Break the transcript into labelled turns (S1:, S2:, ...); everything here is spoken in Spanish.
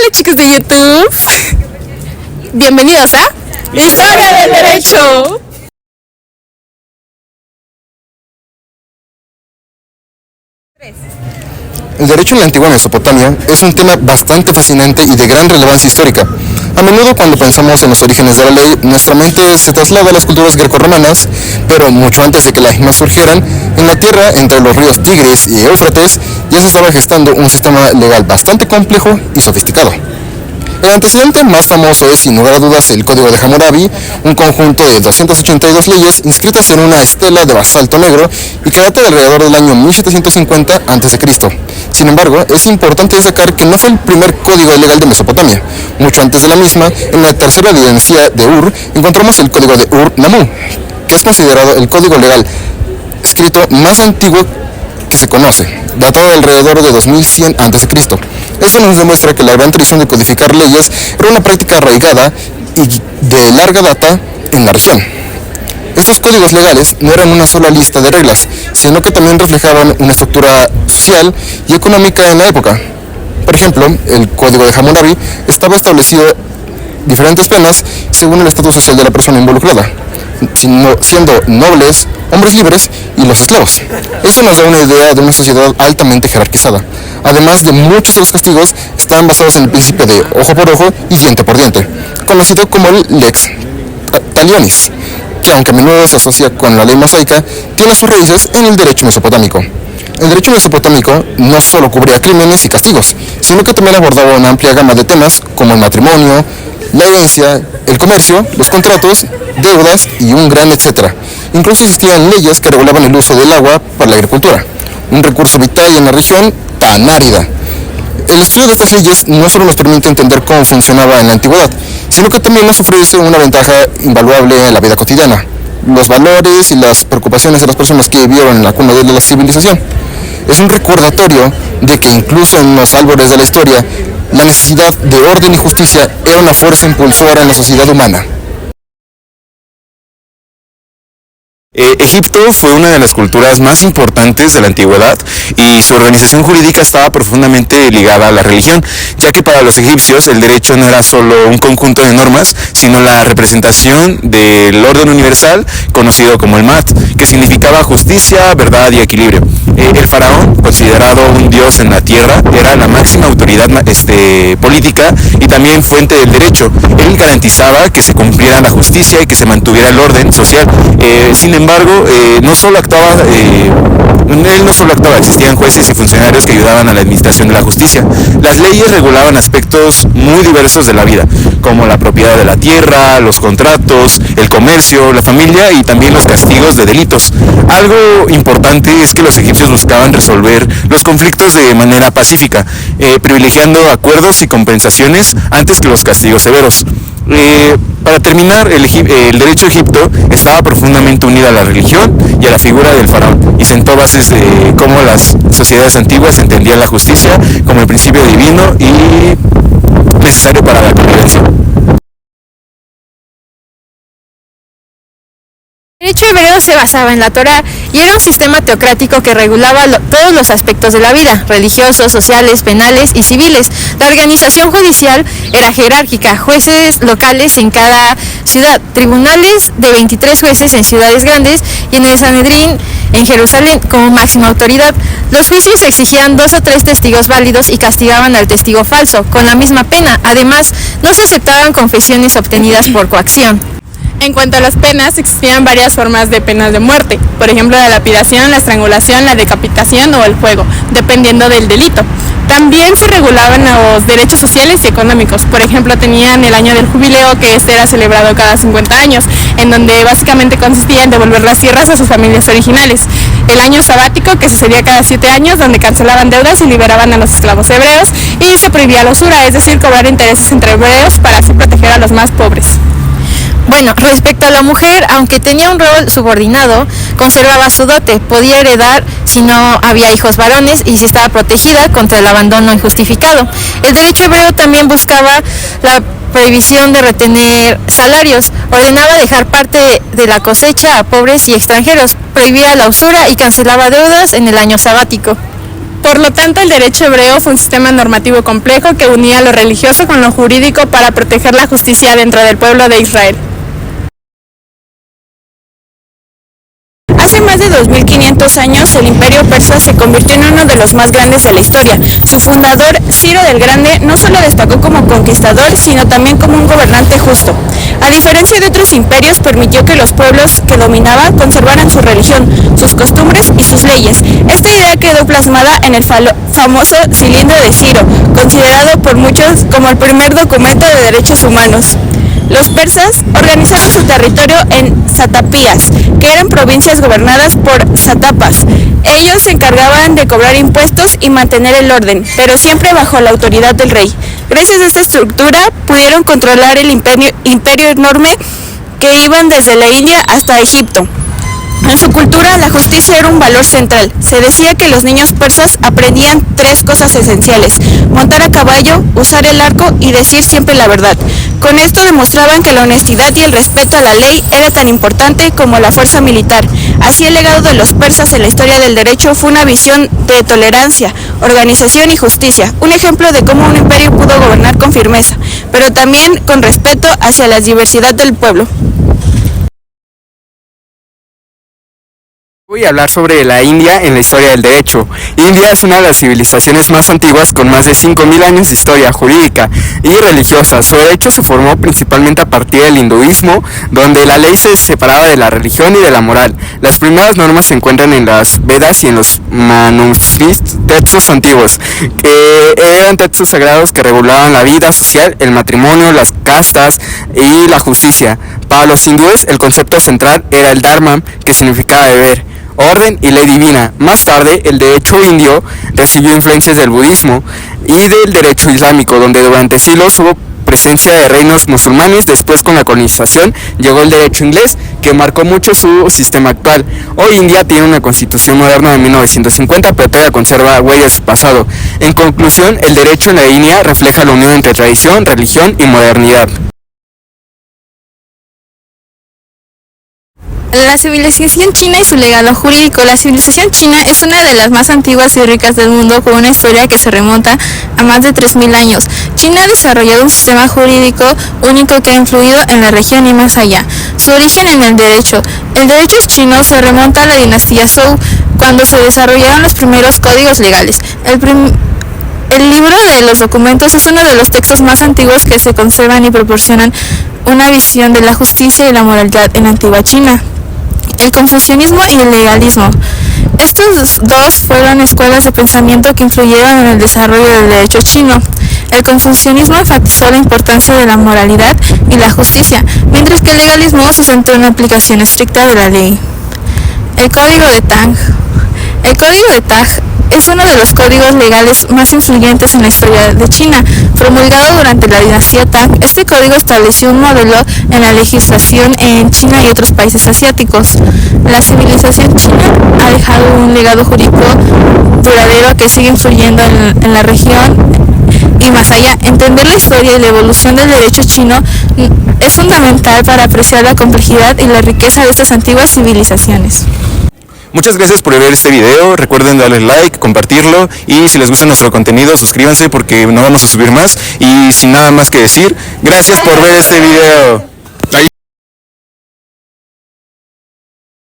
S1: Hola chicos de YouTube, bienvenidos a Historia del Derecho.
S2: El derecho en la antigua Mesopotamia es un tema bastante fascinante y de gran relevancia histórica. A menudo cuando pensamos en los orígenes de la ley, nuestra mente se traslada a las culturas grecorromanas, pero mucho antes de que las mismas surgieran, en la tierra entre los ríos Tigris y Éufrates ya se estaba gestando un sistema legal bastante complejo y sofisticado. El antecedente más famoso es, sin lugar a dudas, el Código de Hammurabi, un conjunto de 282 leyes inscritas en una estela de basalto negro y que data de alrededor del año 1750 a.C. Sin embargo, es importante destacar que no fue el primer código legal de Mesopotamia. Mucho antes de la misma, en la tercera dinastía de Ur, encontramos el Código de Ur-Nammu, que es considerado el código legal escrito más antiguo que se conoce, datado de alrededor de 2100 a.C. Esto nos demuestra que la gran tradición de codificar leyes era una práctica arraigada y de larga data en la región. Estos códigos legales no eran una sola lista de reglas, sino que también reflejaban una estructura social y económica en la época. Por ejemplo, el Código de Hammurabi estaba establecido diferentes penas según el estatus social de la persona involucrada, siendo nobles, hombres libres y los esclavos. Esto nos da una idea de una sociedad altamente jerarquizada. Además de muchos de los castigos estaban basados en el principio de ojo por ojo y diente por diente, conocido como el lex talionis, que aunque a menudo se asocia con la ley mosaica, tiene sus raíces en el derecho mesopotámico. El derecho mesopotámico no solo cubría crímenes y castigos, sino que también abordaba una amplia gama de temas como el matrimonio, la herencia, el comercio, los contratos, deudas y un gran etcétera. Incluso existían leyes que regulaban el uso del agua para la agricultura, un recurso vital en la región tan árida. El estudio de estas leyes no solo nos permite entender cómo funcionaba en la antigüedad, sino que también nos ofrece una ventaja invaluable en la vida cotidiana, los valores y las preocupaciones de las personas que vivieron en la cuna de la civilización. Es un recordatorio de que incluso en los albores de la historia, la necesidad de orden y justicia era una fuerza impulsora en la sociedad humana.
S3: Egipto fue una de las culturas más importantes de la antigüedad y su organización jurídica estaba profundamente ligada a la religión, ya que para los egipcios el derecho no era solo un conjunto de normas, sino la representación del orden universal conocido como el Mat, que significaba justicia, verdad y equilibrio. El faraón, considerado un dios en la tierra, era la máxima autoridad política y también fuente del derecho. Él garantizaba que se cumpliera la justicia y que se mantuviera el orden social. Sin embargo, él no solo actuaba, existían jueces y funcionarios que ayudaban a la administración de la justicia. Las leyes regulaban aspectos muy diversos de la vida, como la propiedad de la tierra, los contratos, el comercio, la familia y también los castigos de delitos. Algo importante es que los egipcios buscaban resolver los conflictos de manera pacífica, privilegiando acuerdos y compensaciones antes que los castigos severos. Para terminar, el derecho de Egipto estaba profundamente unido a la religión y a la figura del faraón, y sentó bases de cómo las sociedades antiguas entendían la justicia como el principio divino y necesario para la convivencia.
S1: El derecho hebreo se basaba en la Torá y era un sistema teocrático que regulaba todos los aspectos de la vida, religiosos, sociales, penales y civiles. La organización judicial era jerárquica, jueces locales en cada ciudad, tribunales de 23 jueces en ciudades grandes y en el Sanedrín en Jerusalén como máxima autoridad. Los juicios exigían 2 o 3 testigos válidos y castigaban al testigo falso con la misma pena. Además, no se aceptaban confesiones obtenidas por coacción.
S4: En cuanto a las penas, existían varias formas de penas de muerte, por ejemplo la lapidación, la estrangulación, la decapitación o el fuego, dependiendo del delito. También se regulaban los derechos sociales y económicos, por ejemplo tenían el año del jubileo, que era celebrado cada 50 años, en donde básicamente consistía en devolver las tierras a sus familias originales. El año sabático, que sucedía cada 7 años, donde cancelaban deudas y liberaban a los esclavos hebreos, y se prohibía la usura, es decir, cobrar intereses entre hebreos para así proteger a los más pobres.
S1: Bueno, respecto a la mujer, aunque tenía un rol subordinado, conservaba su dote, podía heredar si no había hijos varones y si estaba protegida contra el abandono injustificado. El derecho hebreo también buscaba la prohibición de retener salarios, ordenaba dejar parte de la cosecha a pobres y extranjeros, prohibía la usura y cancelaba deudas en el año sabático.
S4: Por lo tanto, el derecho hebreo fue un sistema normativo complejo que unía lo religioso con lo jurídico para proteger la justicia dentro del pueblo de Israel.
S5: Hace más de 2500 años, el Imperio Persa se convirtió en uno de los más grandes de la historia. Su fundador, Ciro el Grande, no solo destacó como conquistador, sino también como un gobernante justo. A diferencia de otros imperios, permitió que los pueblos que dominaba conservaran su religión, sus costumbres y sus leyes. Esta idea quedó plasmada en el famoso Cilindro de Ciro, considerado por muchos como el primer documento de derechos humanos. Los persas organizaron su territorio en satapías, que eran provincias gobernadas por sátrapas. Ellos se encargaban de cobrar impuestos y mantener el orden, pero siempre bajo la autoridad del rey. Gracias a esta estructura pudieron controlar el imperio enorme que iban desde la India hasta Egipto. En su cultura, la justicia era un valor central. Se decía que los niños persas aprendían 3 cosas esenciales: montar a caballo, usar el arco y decir siempre la verdad. Con esto demostraban que la honestidad y el respeto a la ley era tan importante como la fuerza militar. Así, el legado de los persas en la historia del derecho fue una visión de tolerancia, organización y justicia, un ejemplo de cómo un imperio pudo gobernar con firmeza, pero también con respeto hacia la diversidad del pueblo.
S6: Voy a hablar sobre la India en la historia del derecho. India es una de las civilizaciones más antiguas con más de 5000 años de historia jurídica y religiosa. Su derecho se formó principalmente a partir del hinduismo, donde la ley se separaba de la religión y de la moral. Las primeras normas se encuentran en las Vedas y en los manuscritos textos antiguos, que eran textos sagrados que regulaban la vida social, el matrimonio, las castas y la justicia. Para los hindúes, el concepto central era el Dharma, que significaba deber, orden y ley divina. Más tarde, el derecho indio recibió influencias del budismo y del derecho islámico, donde durante siglos hubo presencia de reinos musulmanes. Después, con la colonización, llegó el derecho inglés, que marcó mucho su sistema actual. Hoy India tiene una constitución moderna de 1950, pero todavía conserva huellas de su pasado. En conclusión, el derecho en la India refleja la unión entre tradición, religión y modernidad.
S1: La civilización china y su legado jurídico. La civilización china es una de las más antiguas y ricas del mundo, con una historia que se remonta a más de 3000 años. China ha desarrollado un sistema jurídico único que ha influido en la región y más allá. Su origen en el derecho. El derecho chino se remonta a la dinastía Zhou, cuando se desarrollaron los primeros códigos legales. El libro de los documentos es uno de los textos más antiguos que se conservan y proporcionan una visión de la justicia y la moralidad en la antigua China. El confucianismo y el legalismo. Estos dos fueron escuelas de pensamiento que influyeron en el desarrollo del derecho chino. El confucianismo enfatizó la importancia de la moralidad y la justicia, mientras que el legalismo se centró en la aplicación estricta de la ley. El Código de Tang. El Código de Tang es uno de los códigos legales más influyentes en la historia de China. Promulgado durante la dinastía Tang, este código estableció un modelo en la legislación en China y otros países asiáticos. La civilización china ha dejado un legado jurídico duradero que sigue influyendo en la región y más allá. Entender la historia y la evolución del derecho chino es fundamental para apreciar la complejidad y la riqueza de estas antiguas civilizaciones.
S3: Muchas gracias por ver este video, recuerden darle like, compartirlo y si les gusta nuestro contenido suscríbanse porque no vamos a subir más y sin nada más que decir, gracias por ver este video.